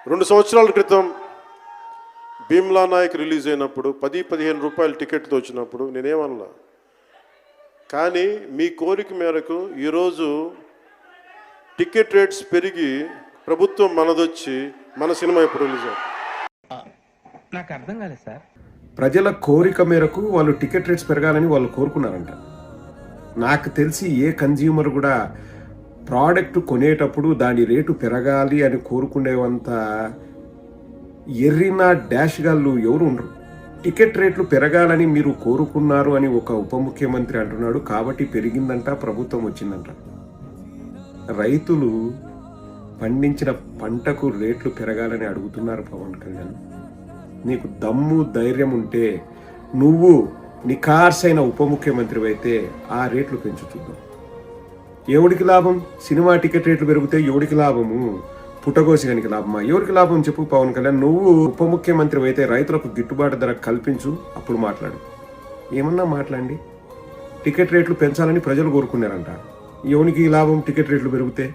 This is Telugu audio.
2 సంవత్సరాల క్రితం భీమ్లా నాయక్ రిలీజ్ అయినప్పుడు 10-15 రూపాయల టికెట్తో వచ్చినప్పుడు నేనేమన్నా, కానీ మీ కోరిక మేరకు ఈరోజు టికెట్ రేట్స్ పెరిగి ప్రభుత్వం మనదొచ్చి మన సినిమా ఇప్పుడు రిలీజ్ అవుతుంది. నాకు అర్థం కాలేదు సార్. ప్రజల కోరిక మేరకు వాళ్ళు టికెట్ రేట్స్ పెరగాలని వాళ్ళు కోరుకున్నారంట. నాకు తెలిసి ఏ కన్జ్యూమర్ కూడా ప్రోడక్ట్ కొనేటప్పుడు దాని రేటు పెరగాలి అని కోరుకునేవంత ఎర్రిన డాష్ గాళ్ళు ఎవరు ఉండరు. టికెట్ రేట్లు పెరగాలని మీరు కోరుకున్నారు అని ఒక ఉప ముఖ్యమంత్రి అంటున్నాడు, కాబట్టి పెరిగిందంట, ప్రభుత్వం వచ్చిందంట. రైతులు పండించిన పంటకు రేట్లు పెరగాలని అడుగుతున్నారు పవన్ కళ్యాణ్. నీకు దమ్ము ధైర్యం ఉంటే నువ్వు నిఖార్సైన ఉప ముఖ్యమంత్రి అయితే ఆ రేట్లు పెంచు చూద్దాం. ఎవడికి లాభం? సినిమా టికెట్ రేట్లు పెరిగితే ఎవడికి లాభము? పుట్టగోసిగానికి లాభమా? ఎవరికి లాభం చెప్పు పవన్ కళ్యాణ్. నువ్వు ఉప ముఖ్యమంత్రి అయితే రైతులకు గిట్టుబాటు ధర కల్పించు, అప్పుడు మాట్లాడు. ఏమన్నా మాట్లాడండి. టికెట్ రేట్లు పెంచాలని ప్రజలు కోరుకున్నారంట. ఎవరికి లాభం టికెట్ రేట్లు పెరిగితే?